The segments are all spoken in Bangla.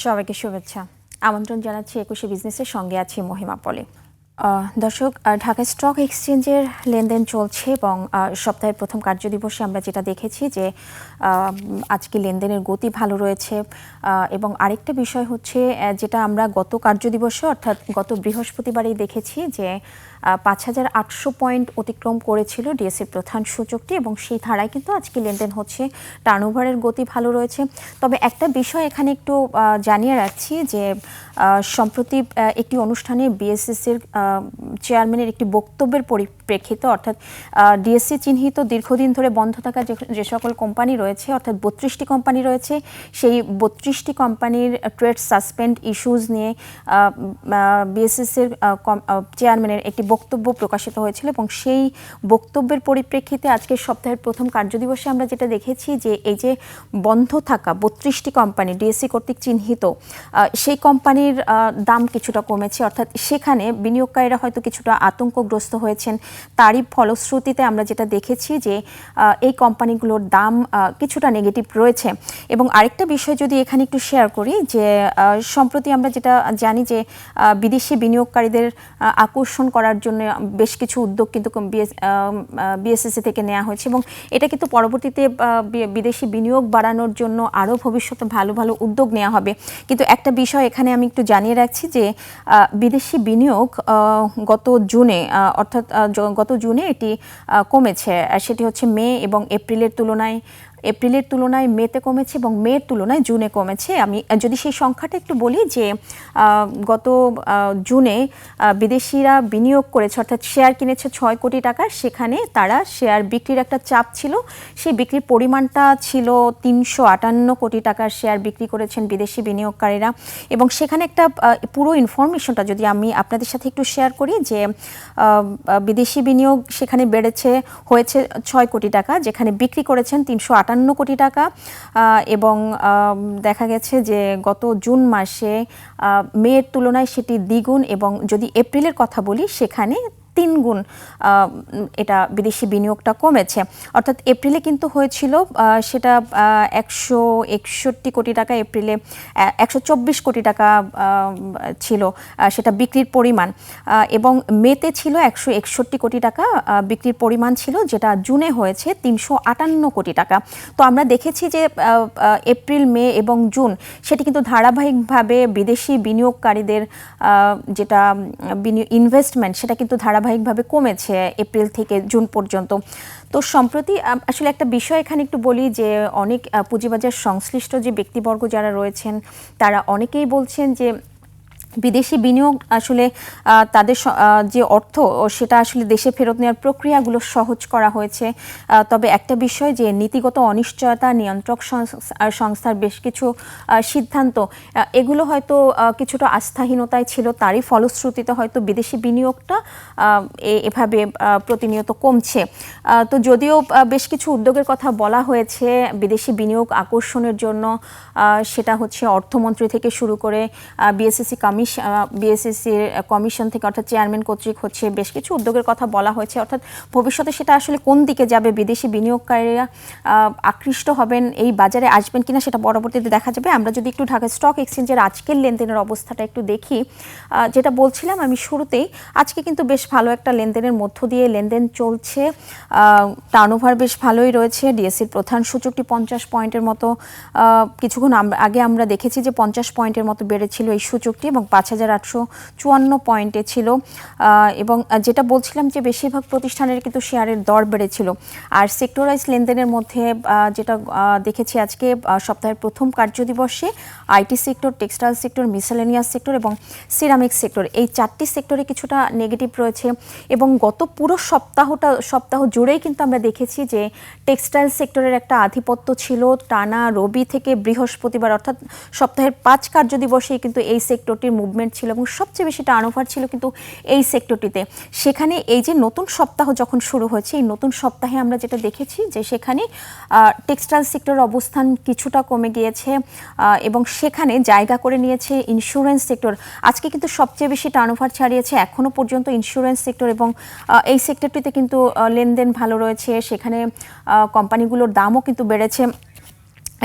সবাইকে শুভেচ্ছা। আমন্ত্রণ জানাচ্ছি ২১শে বিজনেসের সঙ্গে আছি মহিমা পলি। দর্শক, ঢাকা স্টক এক্সচেঞ্জের লেনদেন চলছে এবং সপ্তাহের প্রথম কার্যদিবসে আমরা যেটা দেখেছি যে আজকে লেনদেনের গতি ভালো রয়েছে এবং আরেকটা বিষয় হচ্ছে যেটা আমরা গত কার্যদিবসে অর্থাৎ গত বৃহস্পতিবারেই দেখেছি যে ৫,৮০০ পয়েন্ট অতিক্রম করেছিল ডিএসসির প্রধান সূচকটি এবং সেই ধারায় কিন্তু আজকে লেনদেন হচ্ছে। টার্নওভারের গতি ভালো রয়েছে। তবে একটা বিষয় এখানে একটু জানিয়ে রাখছি যে সম্প্রতি একটি অনুষ্ঠানে বিএসসিসির চেয়ারম্যানের একটি বক্তব্যের পরিপ্রেক্ষিতে অর্থাৎ ডিএসসি চিহ্নিত দীর্ঘদিন ধরে বন্ধ থাকা যে সকল কোম্পানি রয়েছে অর্থাৎ ৩২টি কোম্পানি রয়েছে, সেই ৩২টি কোম্পানির ট্রেড সাসপেন্ড ইস্যুজ নিয়ে বিএসসিসির চেয়ারম্যানের একটি বক্তব্য প্রকাশিত হয়েছিল এবং সেই বক্তব্যের পরিপ্রেক্ষিতে আজকের সপ্তাহের প্রথম কার্যদিবসে আমরা যেটা দেখেছি যে এই যে বন্ধ থাকা ৩২টি কোম্পানি ডিএসসি কর্তৃক চিহ্নিত সেই কোম্পানির দাম কিছুটা কমেছে, অর্থাৎ সেখানে বিনিয়োগকারীরা হয়তো কিছুটা আতঙ্কগ্রস্ত হয়েছেন। তারই ফলশ্রুতিতে আমরা যেটা দেখেছি যে এই কোম্পানিগুলোর দাম কিছুটা নেগেটিভ রয়েছে। এবং আরেকটা বিষয় যদি এখানে একটু শেয়ার করি যে সম্প্রতি আমরা যেটা জানি যে বিদেশি বিনিয়োগকারীদের আকর্ষণ করার জন্য বেশ কিছু উদ্যোগ কিন্তু বিএসসিসি থেকে নেওয়া হয়েছে এবং এটা কিন্তু পরবর্তীতে বিদেশি বিনিয়োগ বাড়ানোর জন্য আরও ভবিষ্যতে ভালো ভালো উদ্যোগ নেওয়া হবে। কিন্তু একটা বিষয় এখানে আমি একটু জানিয়ে রাখছি যে বিদেশি বিনিয়োগ গত জুনে গত জুনে এটি কমেছে, সেটি হচ্ছে মে এবং এপ্রিলের তুলনায় মেতে কমেছে এবং মের তুলনায় জুনে কমেছে। আমি যদি সেই সংখ্যাটা একটু বলি যে গত জুনে বিদেশিরা বিনিয়োগ করেছে অর্থাৎ শেয়ার কিনেছে ৬ কোটি টাকা, সেখানে তারা শেয়ার বিক্রির একটা চাপ ছিল, সেই বিক্রির পরিমাণটা ছিল ৩৫৮ কোটি টাকার শেয়ার বিক্রি করেছেন বিদেশি বিনিয়োগকারীরা। এবং সেখানে একটা পুরো ইনফরমেশনটা যদি আমি আপনাদের সাথে একটু শেয়ার করি যে বিদেশি বিনিয়োগ সেখানে হয়েছে ৬ কোটি টাকা, যেখানে বিক্রি করেছেন ৩৫৮ কোটি টাকা এবং দেখা গেছে যে গত জুন মাসে মের তুলনায় সেটি দ্বিগুণ এবং যদি এপ্রিলের কথা বলি সেখানে ৩ গুণ এটা বিদেশি বিনিয়োগটা কমেছে। অর্থাৎ এপ্রিলে কিন্তু হয়েছিল সেটা ১৬১ কোটি টাকা, এপ্রিলে ১২৪ কোটি টাকা ছিল সেটা বিক্রির পরিমাণ এবং মেতে ছিল ১৬১ কোটি টাকা বিক্রির পরিমাণ ছিল, যেটা জুনে হয়েছে ৩৫৮ কোটি টাকা। তো আমরা দেখেছি যে এপ্রিল, মে এবং জুন সেটি কিন্তু ধারাবাহিকভাবে বিদেশি বিনিয়োগকারীদের যেটা ইনভেস্টমেন্ট সেটা কিন্তু ধারাবাহিকভাবে কমেছে এপ্রিল থেকে জুন পর্যন্ত। তো সম্প্রতি আসলে একটা বিষয় এখানে একটু বলি যে অনেক পুঁজিবাজার সংশ্লিষ্ট যে ব্যক্তিবর্গ যারা রয়েছেন তারা অনেকেই বলছেন যে বিদেশি বিনিয়োগ আসলে তাদের যে অর্থ সেটা আসলে দেশে ফেরত নেওয়ার প্রক্রিয়াগুলো সহজ করা হয়েছে। তবে একটা বিষয় যে নীতিগত অনিশ্চয়তা, নিয়ন্ত্রক সংস্থার বেশ কিছু সিদ্ধান্ত এগুলো হয়তো কিছুটা আস্থাহীনতায় ছিল, তারই ফলশ্রুতিতে হয়তো বিদেশি বিনিয়োগটা এভাবে প্রতিনিয়ত কমছে। তো যদিও বেশ কিছু উদ্যোগের কথা বলা হয়েছে বিদেশি বিনিয়োগ আকর্ষণের জন্য, সেটা হচ্ছে অর্থমন্ত্রী থেকে শুরু করে বিএসসিসির কমিশন থেকে অর্থাৎ চেয়ারম্যান কর্তৃক হচ্ছে বেশ কিছু উদ্যোগের কথা বলা হয়েছে। অর্থাৎ ভবিষ্যতে সেটা আসলে কোন দিকে যাবে, বিদেশি বিনিয়োগকারীরা আকৃষ্ট হবেন, এই বাজারে আসবেন কিনা সেটা পরবর্তীতে দেখা যাবে। আমরা যদি একটু ঢাকা স্টক এক্সচেঞ্জের আজকের লেনদেনের অবস্থাটা একটু দেখি, যেটা বলছিলাম আমি শুরুতেই, আজকে কিন্তু বেশ ভালো একটা লেনদেনের মধ্য দিয়ে লেনদেন চলছে। টার্নওভার বেশ ভালোই রয়েছে। ডিএসসির প্রধান সূচকটি ৫০ পয়েন্টের মতো, কিছুক্ষণ আগে আমরা দেখেছি যে ৫০ পয়েন্টের মতো বেড়েছিল এই সূচকটি এবং ৫,৮৫৪ পয়েন্টে ছিল। এবং যেটা বলছিলাম যে বেশিরভাগ প্রতিষ্ঠানের কিন্তু শেয়ারের দর বেড়েছিল। আর সেক্টরাইজ লেনদেনের মধ্যে যেটা দেখেছি আজকে সপ্তাহের প্রথম কার্যদিবসে, IT sector, textile sector, miscellaneous sector এবং সিরামিক সেক্টর, এই 4টি সেক্টরে কিছুটা নেগেটিভ রয়েছে। এবং গত পুরো সপ্তাহ জুড়েই কিন্তু আমরা দেখেছি যে টেক্সটাইল সেক্টরের একটা আধিপত্য ছিল। টানা রবি থেকে বৃহস্পতিবার অর্থাৎ সপ্তাহের 5 কার্যদিবসেই কিন্তু এই সেক্টরটির মুভমেন্ট ছিল এবং সবচেয়ে বেশি টার্নওভার ছিল কিন্তু এই সেক্টরটিতে। সেখানে এই যে নতুন সপ্তাহ যখন শুরু হয়েছে, এই নতুন সপ্তাহে আমরা যেটা দেখেছি যে সেখানে টেক্সটাইল সেক্টরের অবস্থান কিছুটা কমে গিয়েছে এবং সেখানে জায়গা করে নিয়েছে ইন্স্যুরেন্স সেক্টর। আজকে কিন্তু সবচেয়ে বেশি টার্নওভার ছাড়িয়েছে এখনও পর্যন্ত ইন্স্যুরেন্স সেক্টর এবং এই সেক্টরটিতে কিন্তু লেনদেন ভালো রয়েছে। সেখানে কোম্পানিগুলোর দামও কিন্তু বেড়েছে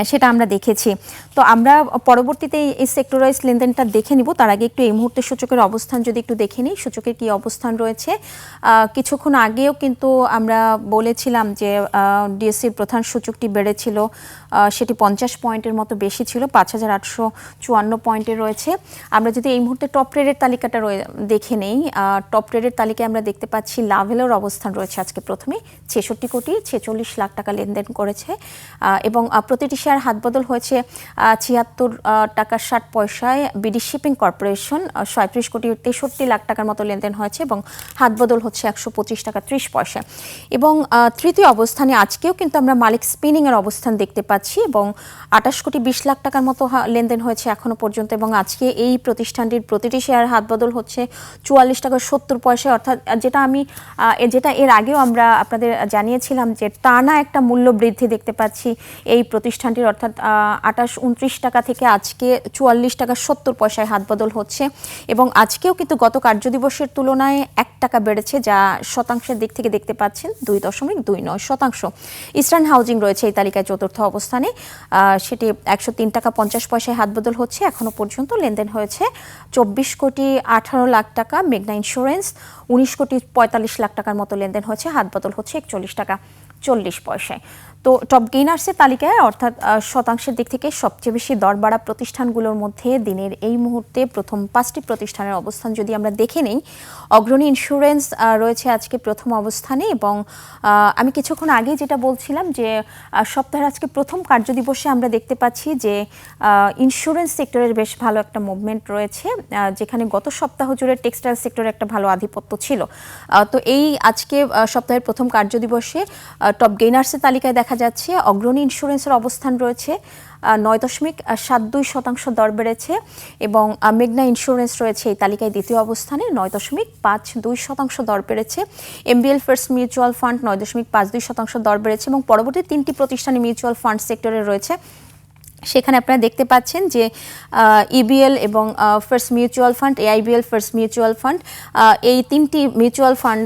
সেটা আমরা দেখেছি। তো আমরা পরবর্তীতে এই সেক্টর ওয়াইজ লেনদেনটা দেখে নিব। তার আগে একটু এই মুহূর্তে সূচকের অবস্থান যদি একটু দেখে নিই, সূচকের কি অবস্থান রয়েছে। কিছুক্ষণ আগেও কিন্তু আমরা বলেছিলাম যে ডিএসসির প্রধান সূচকটি বেড়েছিল, সেটি 50 পয়েন্টের মতো বেশি ছিল, 5854 পয়েন্টে রয়েছে। আমরা যদি এই মুহূর্তে টপ ট্রেডের তালিকাটা দেখে নেই, টপ ট্রেডের তালিকায় আমরা দেখতে পাচ্ছি লাভেলের অবস্থান রয়েছে আজকে প্রথমে 66,46,00,000 টাকা লেনদেন করেছে এবং প্রতিটি শেয়ার হাতবদল হয়েছে 76 টাকা 60 পয়সায়। বিডি শিপিং কর্পোরেশন 37,63,00,000 টাকার মতো লেনদেন হয়েছে এবং হাতবদল হচ্ছে 125 টাকা 30 পয়সা। এবং তৃতীয় অবস্থানে আজকেও কিন্তু আমরা মালিক স্পিনিং এর অবস্থান দেখতে পাচ্ছি এবং 28,20,00,000 টাকার মতো লেনদেন হয়েছে এখনো পর্যন্ত। এবং আজকে এই প্রতিষ্ঠানটির প্রতিটি শেয়ার হাতবদল হচ্ছে 44 টাকা 70 পয়সায়, অর্থাৎ যেটা এর আগেও আমরা আপনাদের জানিয়েছিলাম যে টানা একটা মূল্য বৃদ্ধি দেখতে পাচ্ছি এই প্রতিষ্ঠানটির, অর্থাৎ 28-29 টাকা থেকে আজকে 44 টাকা 70 পয়সায় হাতবদল হচ্ছে। এবং আজকেও কিন্তু গত কার্যদিবসের তুলনায় 1 টাকা বেড়েছে, যা শতাংশের দিক থেকে দেখতে পাচ্ছেন 2.29%। ইস্টার্ন হাউজিং রয়েছে এই তালিকায় চতুর্থ অবস্থানে, সেটি 103 টাকা 50 পয়সায় হাতবদল হচ্ছে। এখনো পর্যন্ত লেনদেন হয়েছে 24,18,00,000 টাকা। মেঘনা ইন্স্যুরেন্স 19,45,00,000 টাকার মতো লেনদেন হয়েছে, হাতবদল হচ্ছে 41 টাকা 40 পয়সায়। তো টপ গেইনার্সের তালিকায় অর্থাৎ শতাংশের দিক থেকে সবচেয়ে বেশি দর বাড়া প্রতিষ্ঠানগুলোর মধ্যে দিনের এই মুহূর্তে প্রথম 5টি প্রতিষ্ঠানের অবস্থান যদি আমরা দেখে নেই, অগ্রণী ইন্স্যুরেন্স রয়েছে আজকে প্রথম অবস্থানে। এবং আমি কিছুক্ষণ আগে যেটা বলছিলাম যে সপ্তাহের আজকে প্রথম কার্যদিবসে আমরা দেখতে পাচ্ছি যে ইন্স্যুরেন্স সেক্টরের বেশ ভালো একটা মুভমেন্ট রয়েছে, যেখানে গত সপ্তাহ জুড়ে টেক্সটাইল সেক্টরে একটা ভালো আধিপত্য ছিল। তো এই আজকে সপ্তাহের প্রথম কার্যদিবসে টপ গেইনার্সের তালিকায় দেখা যাচ্ছে অগ্রণী ইন্স্যুরেন্সের অবস্থান রয়েছে 9.72% দর বেড়েছে এবং মেঘনা ইন্স্যুরেন্স রয়েছে এই তালিকায় দ্বিতীয় অবস্থানে 9.52% দর বেড়েছে। এমবিএল ফার্স্ট মিউচুয়াল ফান্ড 9.52% দর বেড়েছে এবং পরবর্তী 3টি প্রতিষ্ঠানে মিউচুয়াল ফান্ড সেক্টরে রয়েছে, সেখানে আপনারা দেখতে পাচ্ছেন যে ইবিএল এবং first mutual fund, AIBL first mutual fund, এই 3টি মিউচুয়াল ফান্ড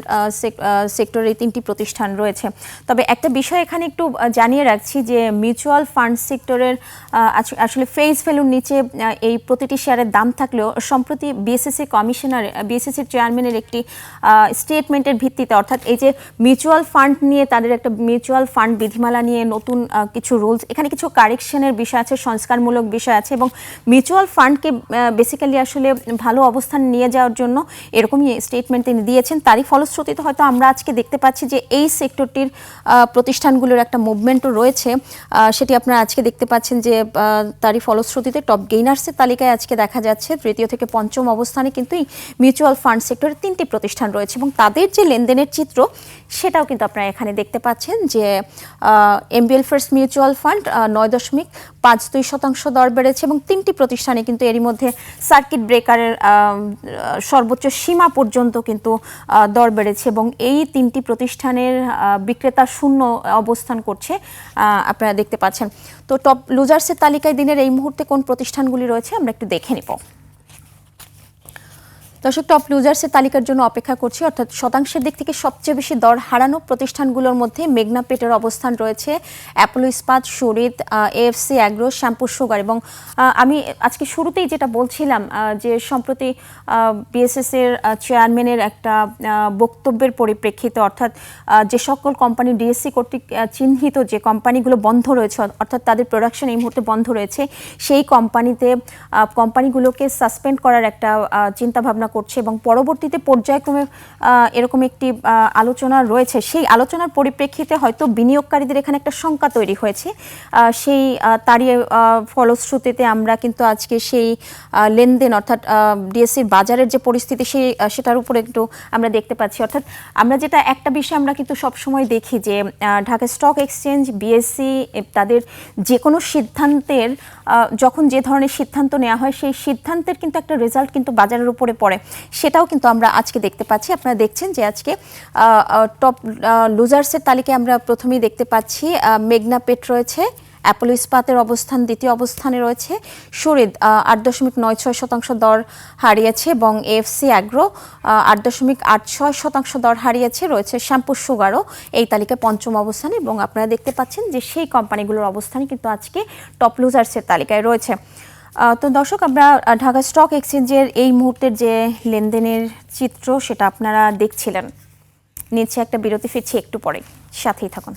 সেক্টরে এই 3টি প্রতিষ্ঠান রয়েছে। তবে একটা বিষয় এখানে একটু জানিয়ে রাখছি যে মিউচুয়াল ফান্ড সেক্টরের আসলে ফেস ভ্যালুর নিচে এই প্রতিটি শেয়ারের দাম থাকলেও সম্প্রতি বিএসসির চেয়ারম্যানের একটি স্টেটমেন্টের ভিত্তিতে, অর্থাৎ এই যে মিউচুয়াল ফান্ড নিয়ে তাদের একটা মিউচুয়াল ফান্ড বিধিমালা নিয়ে নতুন কিছু রুলস, এখানে কিছু কারেকশনের বিষয় আছে, সংস্কারমূলক বিষয় আছে এবং মিউচুয়াল ফান্ডকে বেসিক্যালি আসলে ভালো অবস্থান নিয়ে যাওয়ার জন্য এরকমই স্টেটমেন্ট তিনি দিয়েছেন। তারই ফলশ্রুতিতে হয়তো আমরা আজকে দেখতে পাচ্ছি যে এই সেক্টরটির প্রতিষ্ঠানগুলোর একটা মুভমেন্টও রয়েছে, সেটি আপনারা আজকে দেখতে পাচ্ছেন যে তারই ফলশ্রুতিতে টপ গেইনার্সের তালিকায় আজকে দেখা যাচ্ছে তৃতীয় থেকে পঞ্চম অবস্থানে কিন্তু মিউচুয়াল ফান্ড সেক্টরের 3টি প্রতিষ্ঠান রয়েছে এবং তাদের যে লেনদেনের চিত্র সেটাও কিন্তু আপনারা এখানে দেখতে পাচ্ছেন যে এমবিএল ফার্স্ট মিউচুয়াল ফান্ড 9.52% দর বেড়েছে এবং 3টি প্রতিষ্ঠানে কিন্তু এরই মধ্যে সার্কিট ব্রেকারের সর্বোচ্চ সীমা পর্যন্ত কিন্তু দর বেড়েছে এবং এই 3টি প্রতিষ্ঠানের বিক্রেতা শূন্য অবস্থান করছে, আপনারা দেখতে পাচ্ছেন। তো টপ লুজার্সের তালিকায় দিনের এই মুহূর্তে কোন প্রতিষ্ঠানগুলি রয়েছে আমরা একটু দেখে নেব। দর্শক, টপ লুজার্সের তালিকার জন্য অপেক্ষা করছি, অর্থাৎ শতাংশের দিক থেকে সবচেয়ে বেশি দর হারানো প্রতিষ্ঠানগুলোর মধ্যে মেঘনা পেটের অবস্থান রয়েছে, অ্যাপোলো ইস্পাত, শরিত, এএফসি অ্যাগ্রো, শ্যাম্পুর সুগার। এবং আমি আজকে শুরুতেই যেটা বলছিলাম যে সম্প্রতি বিএসএসের চেয়ারম্যানের একটা বক্তব্যের পরিপ্রেক্ষিতে, অর্থাৎ যে সকল কোম্পানি ডিএসসি কর্তৃক চিহ্নিত যে কোম্পানিগুলো বন্ধ রয়েছে, অর্থাৎ তাদের প্রোডাকশন এই মুহূর্তে বন্ধ রয়েছে, সেই কোম্পানিগুলোকে সাসপেন্ড করার একটা চিন্তাভাবনা করছে এবং পরবর্তীতে পর্যায়ক্রমে এরকম একটি আলোচনা রয়েছে। সেই আলোচনার পরিপ্রেক্ষিতে হয়তো বিনিয়োগকারীদের এখানে একটা শঙ্কা তৈরি হয়েছে, তারই ফলশ্রুতিতে আমরা কিন্তু আজকে সেই লেনদেন, অর্থাৎ ডিএসসির বাজারের যে পরিস্থিতি সেটার উপরে একটু আমরা দেখতে পাচ্ছি। অর্থাৎ আমরা যেটা একটা বিষয় আমরা কিন্তু সবসময় দেখি যে ঢাকা স্টক এক্সচেঞ্জ, বিএসসি তাদের যে কোনো সিদ্ধান্তের, যখন যে ধরনের সিদ্ধান্ত নেওয়া হয় সেই সিদ্ধান্তের কিন্তু একটা রেজাল্ট কিন্তু বাজারের উপরে পড়ে, সেটাও কিন্তু আমরা আজকে দেখতে পাচ্ছি। আপনারা দেখছেন যে আজকে টপ লুজার্সের তালিকায় আমরা প্রথমেই দেখতে পাচ্ছি মেঘনা পেট রয়েছে অ্যাপোলো ইস্পাতের অবস্থান দ্বিতীয় অবস্থানে রয়েছে। শরীদ 8.96% দর হারিয়েছে এবং এএফসি অ্যাগ্রো 8.86% দর হারিয়েছে। রয়েছে শ্যাম্পু সুগারও এই তালিকায় পঞ্চম অবস্থানে এবং আপনারা দেখতে পাচ্ছেন যে সেই কোম্পানিগুলোর অবস্থান কিন্তু আজকে টপ লুজার্সের তালিকায় রয়েছে। তো দর্শক, আমরা ঢাকা স্টক এক্সচেঞ্জের এই মুহূর্তের যে লেনদেনের চিত্র সেটা আপনারা দেখছিলেন। নিচ্ছে একটা বিরতি, ফিরছি একটু পরে, সাথেই থাকুন।